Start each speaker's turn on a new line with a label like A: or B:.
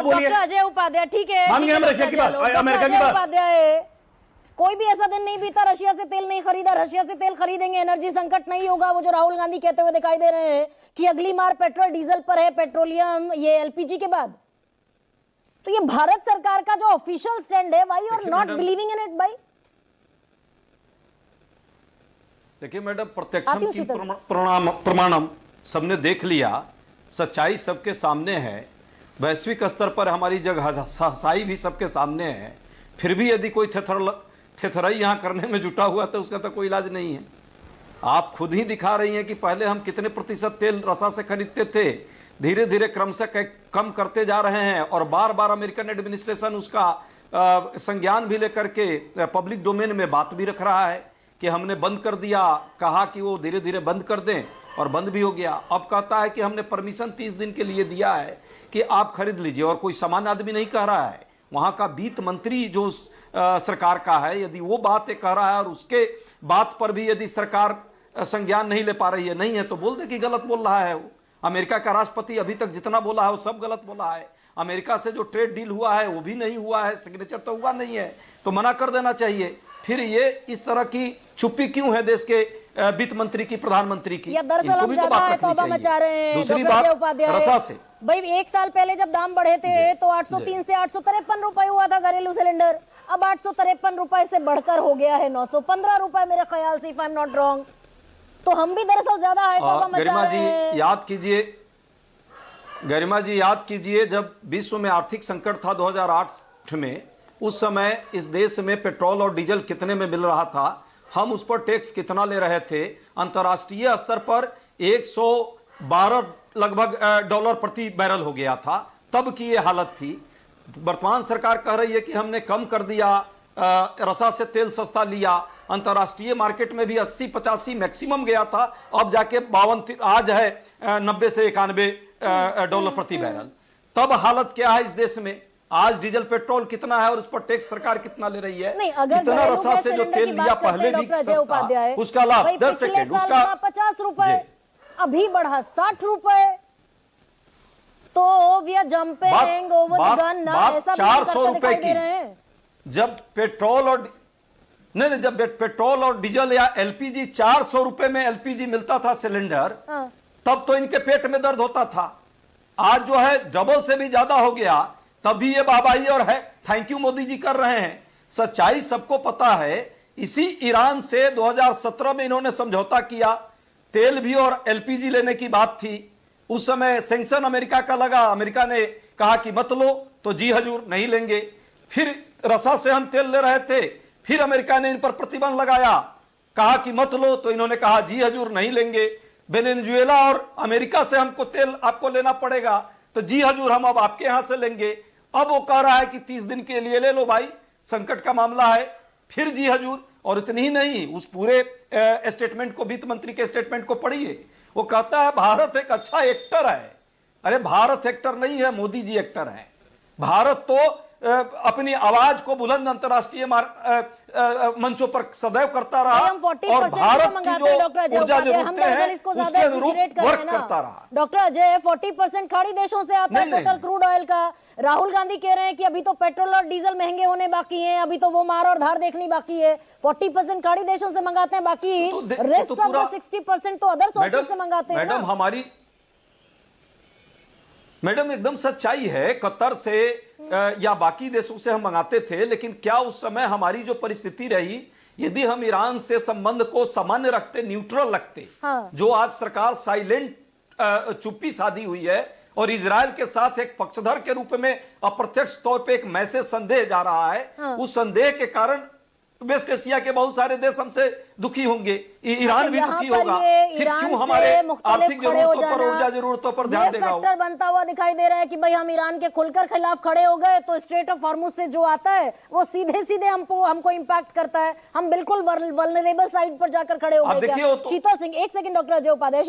A: बोलिए।
B: डॉक्टर अजय उपाध्याय, ठीक है,
A: मान गए हम रशिया की बात, अमेरिका की बात।
B: उपाध्याय, कोई भी ऐसा दिन नहीं बीता रशिया से तेल नहीं खरीदा, रशिया से तेल खरीदेंगे, एनर्जी संकट नहीं होगा। वो जो राहुल गांधी कहते हुए दिखाई दे रहे हैं कि अगली मार पेट्रोल डीजल पर है, पेट्रोलियम ये एलपीजी के बाद। तो ये भारत सरकार का जो ऑफिशियल स्टैंड है, why you are not believing in it भाई?
C: देखिए मैडम, प्रत्यक्षम की प्रमाणम सबने देख लिया, सच्चाई सबके सामने है, वैश्विक स्तर पर हमारी जगह सच्चाई भी सबके सामने है। फिर भी यदि कोई थेथराई यहां करने में जुटा हुआ तो उसका तो कोई इलाज नहीं है। आप खुद ही दिखा रही हैं कि पहले हम कितने प्रतिशत तेल रसा से खरीदते थे, धीरे धीरे क्रम से कम करते जा रहे हैं, और बार बार अमेरिकन एडमिनिस्ट्रेशन उसका संज्ञान भी लेकर के पब्लिक डोमेन में बात भी रख रहा है कि हमने बंद कर दिया, कहा कि वो धीरे धीरे बंद कर दें, और बंद भी हो गया। अब कहता है कि हमने परमिशन 30 दिन के लिए दिया है कि आप खरीद लीजिए, और कोई सामान्य आदमी नहीं कह रहा है, वहां का वित्त मंत्री जो सरकार का है, यदि वो बात कह रहा है और उसके बात पर भी यदि सरकार संज्ञान नहीं ले पा रही है, नहीं है तो बोल दे कि गलत बोल रहा है वो। अमेरिका का राष्ट्रपति अभी तक जितना बोला है वो सब गलत बोला है। अमेरिका से जो ट्रेड डील हुआ है वो भी नहीं हुआ है, सिग्नेचर तो हुआ नहीं है, तो मना कर देना चाहिए। फिर ये इस तरह की चुप्पी क्यों है देश के वित्त मंत्री की, प्रधानमंत्री की?
B: दरअसल हम ज्यादा है तौबा मचा रहे हैं।
C: दूसरी बात रसा से
B: भाई, एक साल पहले जब दाम बढ़े थे तो 803 से 853 रुपए हुआ था घरेलू सिलेंडर, अब 853 रुपए से बढ़कर हो गया है 915 रुपए मेरे ख्याल से, if I am not wrong. तो हम भी दरअसल ज्यादा है तौबा मचा रहे हैं।
C: याद कीजिए गरिमा जी, याद कीजिए जब विश्व में आर्थिक संकट था 2008 में, उस समय इस देश में पेट्रोल और डीजल कितने में मिल रहा था, हम उस पर टैक्स कितना ले रहे थे? अंतर्राष्ट्रीय स्तर पर 112 लगभग डॉलर प्रति बैरल हो गया था, तब की ये हालत थी। वर्तमान सरकार कह रही है कि हमने कम कर दिया, रसा से तेल सस्ता लिया, अंतर्राष्ट्रीय मार्केट में भी 80-85 मैक्सिमम गया था, अब जाके 52 आज है 90 से 91 डॉलर प्रति बैरल। तब हालत क्या है इस देश में? आज डीजल पेट्रोल कितना है और उस पर टैक्स सरकार कितना ले रही है?
B: नहीं, अगर
C: कितना रसा से जो तेल लिया पहले भी सस्ता, उसका लाभ 10 सेकेंड उसका
B: 50 रुपए, अभी बढ़ा 60 रुपए, तो we are jumping over the gun ना, ऐसा
C: 400 रुपए
B: दे रहे हैं।
C: जब पेट्रोल और नहीं, जब पेट्रोल और डीजल या एलपीजी 400 रुपए में एलपीजी मिलता था सिलेंडर, तब तो इनके पेट में दर्द होता था। आज जो है डबल से भी ज्यादा हो गया, तभी ये बाबाई और है थैंक यू मोदी जी कर रहे हैं। सच्चाई सबको पता है। इसी ईरान से 2017 में इन्होंने समझौता किया, तेल भी और एलपीजी लेने की बात थी। उस समय सैंक्शन अमेरिका का लगा, अमेरिका ने कहा कि मत लो, तो जी हजूर नहीं लेंगे। फिर रसा से हम तेल ले रहे थे, फिर अमेरिका ने इन पर प्रतिबंध लगाया, कहा कि मत लो, तो इन्होंने कहा जी हजूर नहीं लेंगे। वेनेजुएला और अमेरिका से हमको तेल आपको लेना पड़ेगा, तो जी हजूर हम अब आपके यहां से लेंगे। अब वो कह रहा है कि 30 दिन के लिए ले लो भाई, संकट का मामला है, फिर जी हजूर। और इतनी ही नहीं, उस पूरे स्टेटमेंट को, वित्त मंत्री के स्टेटमेंट को पढ़िए। वो कहता है भारत एक अच्छा एक्टर है। अरे भारत एक्टर नहीं है, मोदी जी एक्टर है। भारत तो अपनी आवाज को बुलंद अंतर्राष्ट्रीय मंचों पर सदैव करता रहा, और भारत की जो ऊर्जा जरूरतें हैं उसके अनुरूप वर्क करता रहा।
B: डॉक्टर अजय, 40% खाड़ी देशों से आता है टोटल क्रूड ऑयल का। राहुल गांधी कह रहे हैं कि अभी तो पेट्रोल और डीजल महंगे होने बाकी हैं, अभी तो वो मार और धार देखनी बाकी है। 40% खाड़ी देशों से मंगाते हैं, बाकी रेस्ट ऑफ द 60% तो अदर सोर्सेज से मंगाते हैं।
C: मैडम एकदम सच्चाई है, कतर से या बाकी देशों से हम मंगाते थे, लेकिन क्या उस समय हमारी जो परिस्थिति रही, यदि हम ईरान से संबंध को सामान्य रखते, न्यूट्रल रखते, जो आज सरकार साइलेंट चुप्पी साधी हुई है, और इजराइल के साथ एक पक्षधर के रूप में अप्रत्यक्ष तौर पे एक मैसेज संदेह जा रहा है, उस संदेह के कारण वेस्ट एशिया के बहुत सारे देश हमसे दुखी होंगे, ईरान भी दुखी होगा। फिर क्यों हमारे आर्थिक जरूरतों पर, ऊर्जा जरूरतों पर ध्यान देगा?
B: फैक्टर बनता हुआ दिखाई दे रहा है कि भाई हम ईरान के खुलकर खिलाफ खड़े हो गए तो स्ट्रेट ऑफ हॉर्मुज से जो आता है वो सीधे सीधे हमको इंपैक्ट करता है, हम बिल्कुल वल्नरेबल साइड पर जाकर खड़े हो गए। शीतल सिंह, एक सेकंड डॉक्टर अजय उपाध्याय।